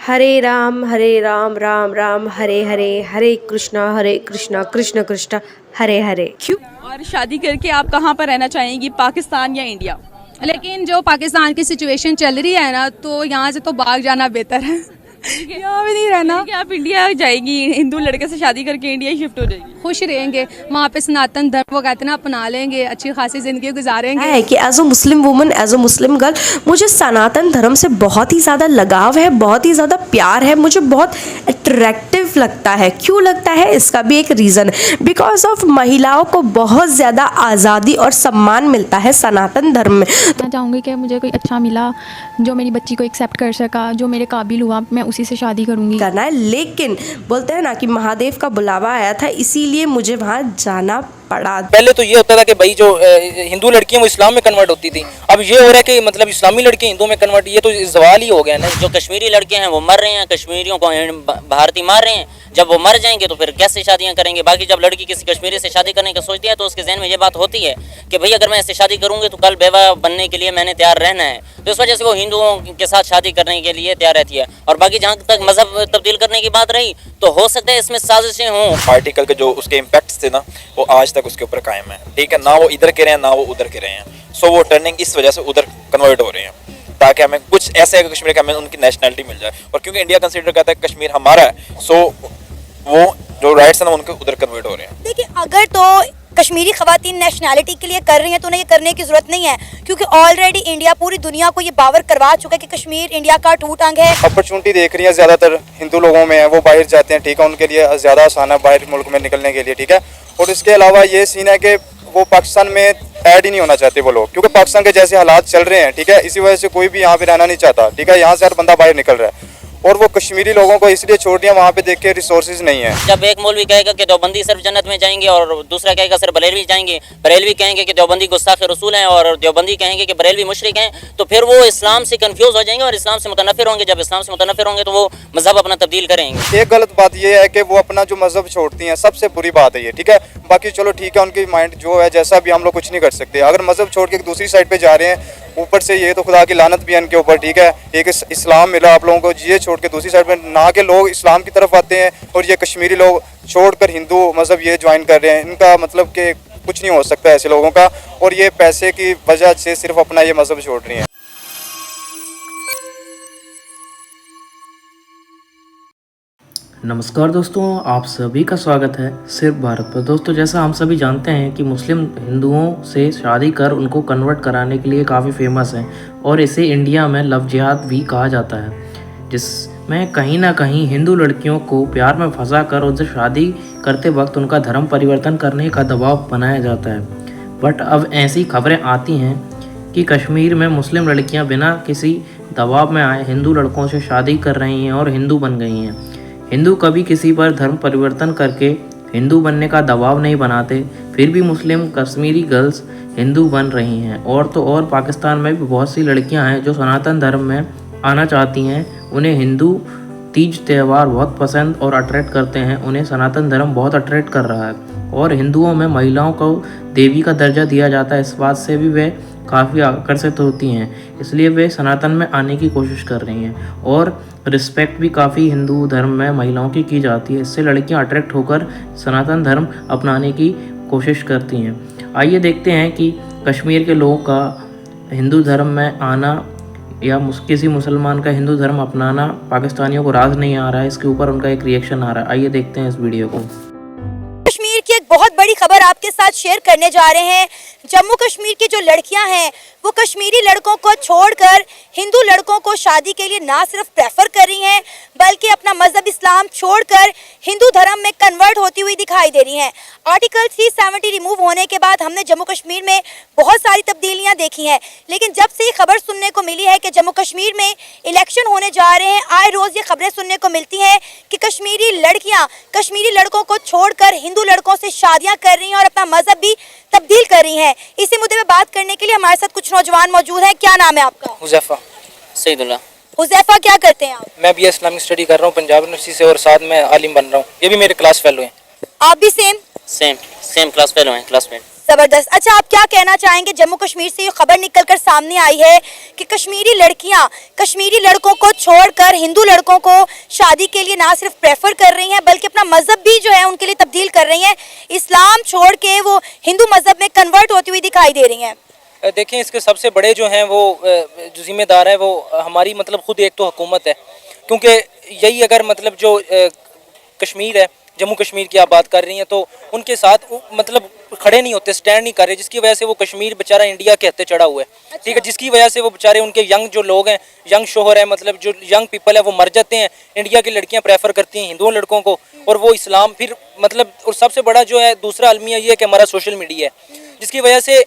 हरे राम राम राम हरे हरे, हरे कृष्णा कृष्ण कृष्ण हरे हरे। क्यों? और शादी करके आप कहाँ पर रहना चाहेंगी, पाकिस्तान या इंडिया? लेकिन जो पाकिस्तान की सिचुएशन चल रही है ना, तो यहाँ से तो भाग जाना बेहतर है। यहाँ भी नहीं रहना। कि आप इंडिया जाएगी, हिंदू लड़के से शादी करके इंडिया शिफ्ट हो जाएगी? खुश रहेंगे वहाँ पे, सनातन धर्म वो कहते हैं ना, अपना लेंगे, अच्छी खासी जिंदगी गुजारेंगे। है कि as a Muslim woman, as a Muslim girl, मुझे सनातन धर्म से बहुत ही ज़्यादा लगाव है, बहुत ही ज़्यादा प्यार है, मुझे बहुत अट्रैक्टिव लगता है। क्यों लगता है, इसका भी एक रीज़न है। बिकॉज ऑफ महिलाओं को बहुत ज़्यादा आज़ादी और सम्मान मिलता है सनातन धर्म में। मैं चाहूँगी कि मुझे कोई अच्छा मिला जो मेरी बच्ची को एक्सेप्ट कर सका, जो मेरे काबिल हुआ, मैं उसी से शादी करूँगी। करना है, लेकिन बोलते हैं ना कि महादेव का बुलावा आया था, इसीलिए मुझे वहाँ जाना पड़ा। पहले तो ये होता था कि भाई जो हिंदू लड़कियां वो इस्लाम में कन्वर्ट होती थी, अब ये हो रहा है कि मतलब इस्लामी लड़के हिंदू में कन्वर्ट, ये तो सवाल ही हो गया ना। जो कश्मीरी लड़के हैं वो मर रहे हैं, कश्मीरियों को भारतीय मार रहे हैं। जब वो मर जाएंगे तो फिर कैसे शादियां करेंगे? बाकी जब लड़की किसी कश्मीरी से शादी करने का सोचती है तो उसके जहन में ये बात होती है कि भाई अगर मैं इससे शादी करूंगी तो कल बेवा बनने के लिए मैंने तैयार रहना है, तो इस वजह से वो हिंदुओं के साथ शादी करने के लिए तैयार रहती है। और बाकी जहाँ तक मजहब तब्दील करने की बात रही, तो हो सकता है इसमें साजिशें हों। आर्टिकल के जो उसके इम्पैक्ट्स थे ना, वो आज तक उसके ऊपर कायम है। ठीक है ना, वो इधर के रहे हैं ना वो उधर के रहे हैं। सो वो टर्निंग इस वजह से उधर कन्वर्ट हो रहे हैं ताकि हमें कुछ ऐसे कश्मीर का हमें उनकी नेशनलिटी मिल जाए। और क्योंकि इंडिया कंसीडर करता है कश्मीर हमारा है, सो वो जो राइट्स हैं ना उनके उधर कन्वर्ट हो रहे हैं। देखिए, अगर तो कश्मीरी खवातीन नेशनैलिटी के लिए कर रही हैं तो उन्हें ये करने की जरूरत नहीं है, क्योंकि ऑलरेडी इंडिया पूरी दुनिया को ये बावर करवा चुका है कि कश्मीर इंडिया का अटूट अंग है। अपॉर्चुनिटी देख रही है ज़्यादातर हिंदू लोगों में है, वो बाहर जाते हैं। ठीक है, उनके लिए ज़्यादा आसान है बाहर मुल्क में निकलने के लिए। ठीक है, और इसके अलावा ये सीन है कि वो पाकिस्तान में ऐड ही नहीं होना चाहते वो लोग, क्योंकि पाकिस्तान के जैसे हालात चल रहे हैं। ठीक है, इसी वजह से कोई भी यहाँ पे रहना नहीं चाहता। ठीक है, यहाँ से हर बंदा बाहर निकल रहा है और वो कश्मीरी लोगों को इसलिए छोड़ दिया, वहाँ पे देख के रिसोर्सेज नहीं है। जब एक मौलवी कहेगा कि देवबंदी सिर्फ जन्नत में जाएंगे और दूसरा कहेगा सिर्फ बरेलवी जाएंगे, बरेलवी कहेंगे कि देवबंदी गुस्ताख रसूल हैं और देवबंदी कहेंगे कि बरेलवी मुशरिक हैं, तो फिर वो इस्लाम से कंफ्यूज हो जाएंगे और इस्लाम से मुतनफिर होंगे। जब इस्लाम से मुतनफिर होंगे तो वो मजहब अपना तब्दील करेंगे। एक गलत बात ये है कि वो अपना जो मजहब छोड़ती हैं, सबसे बुरी बात है ये। ठीक है, बाकी चलो ठीक है, उनकी माइंड जो है जैसा भी, हम लोग कुछ नहीं कर सकते। अगर मजहब छोड़ के दूसरी साइड पे जा रहे हैं, ऊपर से ये तो खुदा की लानत भी है इनके ऊपर। ठीक है, एक इस्लाम मिला आप लोगों को, ये छोड़ के दूसरी साइड पे ना के लोग इस्लाम की तरफ आते हैं और ये कश्मीरी लोग छोड़कर हिंदू मजहब ये ज्वाइन कर रहे हैं। इनका मतलब कि कुछ नहीं हो सकता ऐसे लोगों का, और ये पैसे की वजह से सिर्फ अपना ये मजहब छोड़ रही हैं। नमस्कार दोस्तों, आप सभी का स्वागत है सिर्फ भारत पर। दोस्तों, जैसा हम सभी जानते हैं कि मुस्लिम हिंदुओं से शादी कर उनको कन्वर्ट कराने के लिए काफ़ी फेमस है और इसे इंडिया में लव जिहाद भी कहा जाता है, जिसमें कहीं ना कहीं हिंदू लड़कियों को प्यार में फंसा कर उनसे शादी करते वक्त उनका धर्म परिवर्तन करने का दबाव बनाया जाता है। बट अब ऐसी खबरें आती हैं कि कश्मीर में मुस्लिम लड़कियां बिना किसी दबाव में आए हिंदू लड़कों से शादी कर रही हैं और हिंदू बन गई हैं। हिंदू कभी किसी पर धर्म परिवर्तन करके हिंदू बनने का दबाव नहीं बनाते, फिर भी मुस्लिम कश्मीरी गर्ल्स हिंदू बन रही हैं। और तो और पाकिस्तान में भी बहुत सी लड़कियां हैं जो सनातन धर्म में आना चाहती हैं। उन्हें हिंदू तीज त्यौहार बहुत पसंद और अट्रैक्ट करते हैं, उन्हें सनातन धर्म बहुत अट्रैक्ट कर रहा है और हिंदुओं में महिलाओं को देवी का दर्जा दिया जाता है। इस बात से भी वे काफ़ी आकर्षित होती हैं, इसलिए वे सनातन में आने की कोशिश कर रही हैं और रिस्पेक्ट भी काफ़ी हिंदू धर्म में महिलाओं की जाती है। इससे लड़कियां अट्रैक्ट होकर सनातन धर्म अपनाने की कोशिश करती हैं। आइए देखते हैं कि कश्मीर के लोगों का हिंदू धर्म में आना या किसी मुसलमान का हिंदू धर्म अपनाना पाकिस्तानियों को राज नहीं आ रहा है, इसके ऊपर उनका एक रिएक्शन आ रहा है। आइए देखते हैं इस वीडियो को। कश्मीर की एक बहुत बड़ी खबर आपके साथ शेयर करने जा रहे हैं। जम्मू कश्मीर की जो लड़कियां हैं वो कश्मीरी लड़कों को छोड़कर हिंदू लड़कों को शादी के लिए ना सिर्फ प्रेफर कर रही हैं, बल्कि अपना मजहब इस्लाम छोड़कर हिंदू धर्म में कन्वर्ट होती हुई दिखाई दे रही हैं। आर्टिकल 370 रिमूव होने के बाद हमने जम्मू कश्मीर में बहुत सारी तब्दीलियां देखी हैं, लेकिन जब से ये खबर सुनने को मिली है कि जम्मू कश्मीर में इलेक्शन होने जा रहे हैं, आए रोज़ ये खबरें सुनने को मिलती हैं कि कश्मीरी लड़कियाँ कश्मीरी लड़कों को छोड़कर हिंदू लड़कों से शादियाँ कर रही हैं और अपना मजहब भी तब्दील कर रही हैं। इसी मुद्दे पे बात करने के लिए हमारे साथ कुछ नौजवान मौजूद हैं। क्या नाम है आपका? हुज़ैफा सईदुल्लाह। हुज़ैफा, क्या करते हैं आप? मैं भी इस्लामिक स्टडी कर रहा हूँ पंजाब यूनिवर्सिटी से और साथ में आलिम बन रहा हूँ। ये भी मेरे क्लास फेलो हैं। आप भी सेम सेम क्लास फेलो हैं, क्लासमेट। जबरदस्त। अच्छा, आप क्या कहना चाहेंगे, जम्मू कश्मीर से ये खबर निकलकर सामने आई है कि कश्मीरी लड़कियां कश्मीरी लड़कों को छोड़कर हिंदू लड़कों को शादी के लिए ना सिर्फ प्रेफर कर रही हैं बल्कि अपना मजहब भी जो है उनके लिए तब्दील कर रही हैं, इस्लाम छोड़ के वो हिंदू मजहब में कन्वर्ट होती हुई दिखाई दे रही हैं। देखें, इसके सबसे बड़े जो हैं वो जो जिम्मेदार है वो हमारी मतलब खुद एक तो हुकूमत है, क्योंकि यही अगर मतलब जो कश्मीर है, जम्मू कश्मीर की आप बात कर रही हैं, तो उनके साथ मतलब खड़े नहीं होते, स्टैंड नहीं कर रहे, जिसकी वजह से वो कश्मीर बेचारा इंडिया के हत्थे चढ़ा हुआ है। ठीक है, जिसकी वजह से वो बेचारे उनके यंग जो लोग हैं, यंग शोहर है, मतलब जो यंग पीपल है वो मर जाते हैं। इंडिया की लड़कियां प्रेफर करती हैं हिंदू लड़कों को, और वो इस्लाम फिर मतलब, और सबसे बड़ा जो है दूसरा अलमिया ये है कि हमारा सोशल मीडिया है, जिसकी वजह से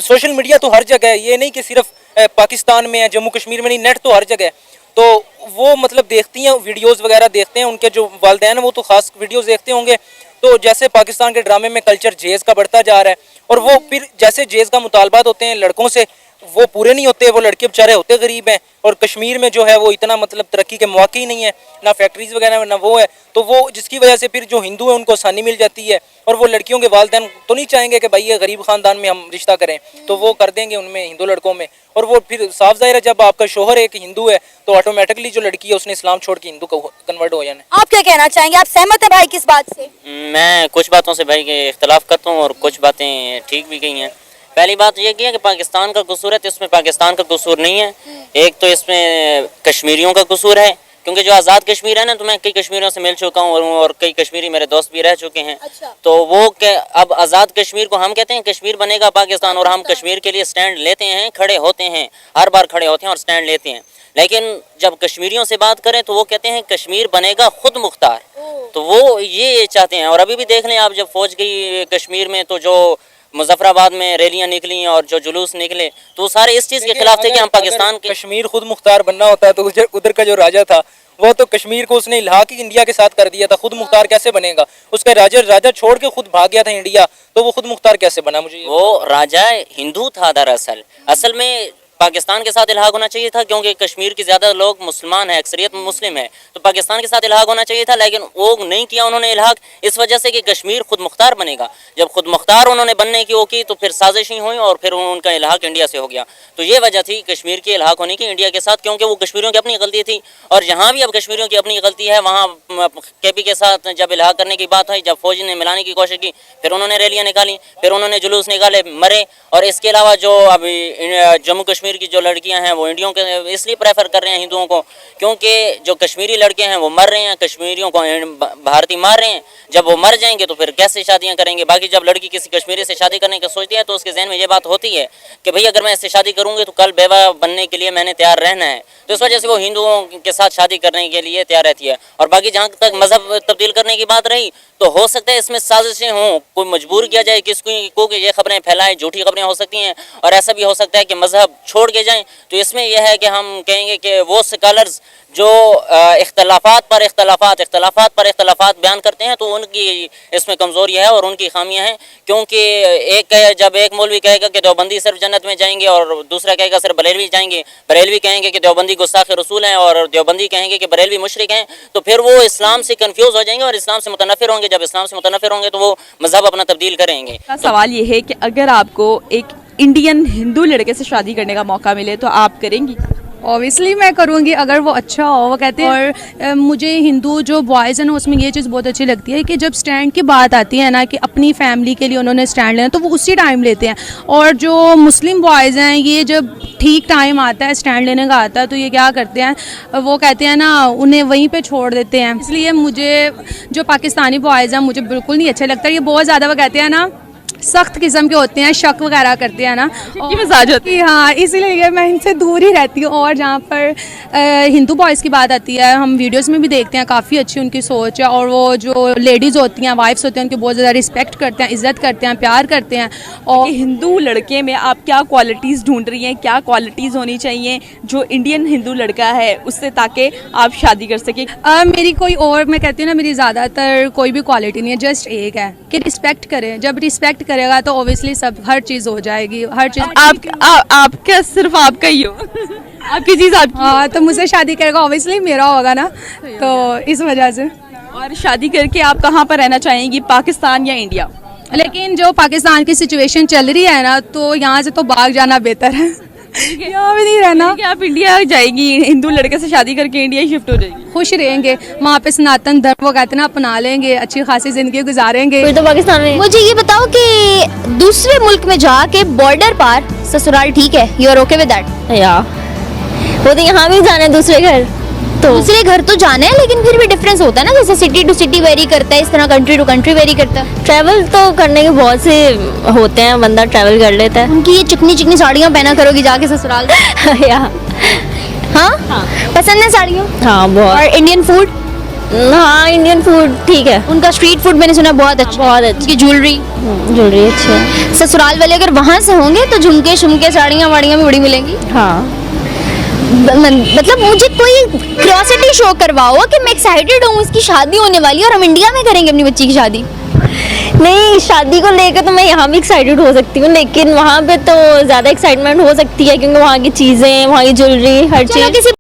सोशल मीडिया तो हर जगह है, ये नहीं कि सिर्फ पाकिस्तान में है, जम्मू कश्मीर में नहीं, नेट तो हर जगह है। तो वो मतलब देखती हैं, वीडियोस वगैरह देखते हैं, उनके जो वालिदैन हैं वो तो खास वीडियोस देखते होंगे। तो जैसे पाकिस्तान के ड्रामे में कल्चर जेज़ का बढ़ता जा रहा है, और वो फिर जैसे जेज़ का मुतालबात होते हैं लड़कों से, वो पूरे नहीं होते, वो लड़के बेचारे होते गरीब हैं, और कश्मीर में जो है वो इतना मतलब तरक्की के मौके ही नहीं है, ना फैक्ट्रीज वगैरह ना वो है, तो वो जिसकी वजह से फिर जो हिंदू है उनको आसानी मिल जाती है, और वो लड़कियों के वालिदैन तो नहीं चाहेंगे कि भाई ये गरीब ख़ानदान में हम रिश्ता करें, तो वो कर देंगे उनमें हिंदू लड़कों में, और वो फिर साफ ज़ाहिर है जब आपका शोहर एक हिंदू है तो ऑटोमेटिकली जो लड़की है उसने इस्लाम छोड़ के हिंदू को कन्वर्ट हो जाना। आप क्या कहना चाहेंगे, आप सहमत है भाई किस बात से? मैं कुछ बातों से भाई के इख्तलाफ करता हूँ और कुछ बातें ठीक भी गई हैं। पहली बात ये की है कि पाकिस्तान का कसूर है, तो इसमें पाकिस्तान का कसूर नहीं है, एक तो इसमें कश्मीरियों का कसूर है, क्योंकि जो आज़ाद कश्मीर है ना, तो मैं कई कश्मीरियों से मिल चुका हूँ और कई कश्मीरी मेरे दोस्त भी रह चुके हैं। अच्छा। तो वो अब आज़ाद कश्मीर को हम कहते हैं कश्मीर बनेगा पाकिस्तान, और हम कश्मीर के लिए स्टैंड लेते हैं, खड़े होते हैं, हर बार खड़े होते हैं और स्टैंड लेते हैं। लेकिन जब कश्मीरियों से बात करें तो वो कहते हैं कश्मीर बनेगा खुद मुख्तार, तो वो ये चाहते हैं। और अभी भी देख लें आप, जब फौज गई कश्मीर में तो जो मुजफ्फराबाद में रैलियां निकली और जो जुलूस निकले, तो सारे इस चीज़ के खिलाफ थे कि हम पाकिस्तान के कश्मीर खुद मुख्तार बनना होता है तो उधर का जो राजा था वो तो कश्मीर को उसने इल्हाक ही इंडिया के साथ कर दिया था, खुद मुख्तार कैसे बनेगा? उसका राजा छोड़ के खुद भाग गया था इंडिया, तो वो खुद मुख्तार कैसे बना? मुझे वो राजा हिंदू था दरअसल, असल में पाकिस्तान के साथ इल्हाक होना चाहिए था, क्योंकि कश्मीर के ज़्यादा लोग मुसलमान हैं, अक्सरियत मुस्लिम है, तो पाकिस्तान के साथ इल्हाक होना चाहिए था, लेकिन वो नहीं किया उन्होंने इल्हाक, इस वजह से कि कश्मीर खुद मुख्तार बनेगा। जब खुद मुख्तार उन्होंने बनने की वो की तो फिर साजिशें हुई और फिर उनका इल्हाक इंडिया से हो गया। तो ये वजह थी कश्मीर के इल्हाक होने की इंडिया के साथ, क्योंकि वो कश्मीरियों की अपनी गलती थी, और जहाँ भी अब कश्मीरियों की अपनी गलती है, वहाँ KP के साथ जब इल्हाक करने की बात हुई, जब फौज ने मिलाने की कोशिश की, फिर उन्होंने रैलियाँ निकाली, फिर उन्होंने जुलूस निकाले, मरे। और इसके अलावा जो अभी जम्मू कश्मीर की जो लड़कियाँ हैं वो इंडियों के इसलिए प्रेफर कर रहे हैं हिंदुओं को, क्योंकि जो कश्मीरी लड़के हैं वो मर रहे हैं, कश्मीरियों को भारतीय मार रहे हैं। जब वो मर जाएंगे तो फिर कैसे शादियां करेंगे? बाकी जब लड़की किसी कश्मीरी से शादी करने का सोचती है तो उसके जहन में ये बात होती है कि भाई अगर मैं इससे शादी करूंगी तो कल बेवा बनने के लिए मैंने तैयार रहना है, तो इस वजह से वो हिंदुओं के साथ शादी करने के लिए तैयार रहती है। और बाकी जहाँ तक मजहब तब्दील करने की बात रही, तो हो सकता है इसमें साजिशें हों, कोई मजबूर किया जाए किसको कि ये खबरें फैलाएं, झूठी खबरें हो सकती हैं, और ऐसा भी हो सकता है कि मजहब छोड़ के जाएं। तो इसमें यह है कि हम कहेंगे कि वो स्कॉलर्स जो इख्तलाफात पर इख्तलाफात बयान करते हैं, तो उनकी इसमें कमज़ोरी है और उनकी खामियां हैं। क्योंकि जब एक मौलवी कहेगा कि देवबंदी सिर्फ जन्नत में जाएंगे और दूसरा कहेगा सिर्फ बरेलवी जाएंगे, बरेलवी कहेंगे कि देवबंदी गुस्ताख रसूल हैं और देवबंदी कहेंगे कि बरेलवी मुशरिक हैं, तो फिर वो इस्लाम से कन्फ्यूज़ हो जाएंगे और इस्लाम से मुतनफ़िर होंगे। जब इस्लाम से मुतनफ़िर होंगे तो वो मज़हब अपना तब्दील करेंगे। सवाल ये है कि अगर आपको एक इंडियन हिंदू लड़के से शादी करने का मौका मिले तो आप करेंगी? ऑब्वियसली मैं करूँगी, अगर वो अच्छा हो। वो कहते हैं, और मुझे हिंदू जो बॉयज़ हैं ना उसमें ये चीज़ बहुत अच्छी लगती है कि जब स्टैंड की बात आती है ना, कि अपनी फैमिली के लिए उन्होंने स्टैंड लेना, तो वो उसी टाइम लेते हैं। और जो मुस्लिम बॉयज़ हैं, ये जब ठीक टाइम आता है स्टैंड लेने का आता है, तो ये क्या करते हैं, वो कहते हैं ना, उन्हें वहीं पर छोड़ देते हैं। इसलिए मुझे जो पाकिस्तानी बॉयज़ हैं मुझे बिल्कुल नहीं अच्छा लगता। ये बहुत ज़्यादा वो कहते हैं ना सख्त किस्म के होते हैं, शक वगैरह करते हैं ना, की मजाज होती है। हाँ, इसीलिए मैं इनसे दूर ही रहती हूँ। और जहाँ पर हिंदू बॉयज़ की बात आती है, हम वीडियोस में भी देखते हैं, काफ़ी अच्छी उनकी सोच है, और वो जो लेडीज़ होती हैं, वाइफ्स होती हैं, उनकी बहुत ज़्यादा रिस्पेक्ट करते हैं, इज़्ज़त करते हैं, प्यार करते हैं। और हिंदू लड़के में आप क्या क्वालिटीज़ ढूंढ रही हैं, क्या क्वालिटीज़ होनी चाहिए जो इंडियन हिंदू लड़का है उससे, ताकि आप शादी कर सकें? मेरी कोई और, मैं कहती हूँ ना, मेरी ज़्यादातर कोई भी क्वालिटी नहीं है, जस्ट एक है कि रिस्पेक्ट करें। जब रिस्पेक्ट करेगा तो ऑब्वियसली सब हर चीज़ हो जाएगी, हर चीज़। आपका सिर्फ आपका ही हो, आपकी चीज़ आपकी। हाँ, तो मुझसे शादी करेगा ऑब्वियसली मेरा होगा ना, तो इस वजह से। और शादी करके आप कहाँ पर रहना चाहेंगी, पाकिस्तान या इंडिया? लेकिन जो पाकिस्तान की सिचुएशन चल रही है ना, तो यहाँ से तो भाग जाना बेहतर है, यहाँ भी नहीं रहना। कि आप इंडिया जाएगी, हिंदू लड़के से शादी करके इंडिया शिफ्ट हो जाएगी, खुश रहेंगे वहाँ पे, सनातन धर्म वो कहते हैं ना, अपना लेंगे, अच्छी खासी जिंदगी गुजारेंगे। फिर तो पाकिस्तान में। मुझे ये बताओ कि दूसरे मुल्क में जाके बॉर्डर पार ससुराल ठीक है, you are okay with that? या वो तो यहाँ भी जाना है दूसरे घर, तो दूसरे घर तो जाना है, लेकिन फिर भी डिफरेंस होता है ना, जैसे सिटी टू सिटी वेरी करता है, इस तरह कंट्री टू कंट्री वेरी करता है। ट्रैवल तो करने के बहुत से होते हैं, बंदा ट्रैवल कर लेता है। उनकी ये चिकनी चिकनी साड़ियाँ पहना करोगी जाके ससुराल? या हाँ, पसंद है साड़ियाँ? हाँ बहुत। और इंडियन फूड? हाँ इंडियन फूड ठीक है। उनका स्ट्रीट फूड मैंने सुना बहुत अच्छा, बहुत अच्छा। उनकी ज्वेलरी अच्छी है। ससुराल वाले अगर वहाँ से होंगे तो झुमके शुमके साड़ियाँ वाड़ियाँ भी बड़ी मिलेंगी। हाँ मतलब मुझे कोई क्यूरियोसिटी शो करवाओ कि मैं एक्साइटेड हूँ, उसकी शादी होने वाली है और हम इंडिया में करेंगे अपनी बच्ची की शादी। नहीं, शादी को लेकर तो मैं यहाँ भी एक्साइटेड हो सकती हूँ, लेकिन वहाँ पे तो ज़्यादा एक्साइटमेंट हो सकती है क्योंकि वहाँ की चीज़ें, वहाँ की ज्वेलरी, हर चीज़।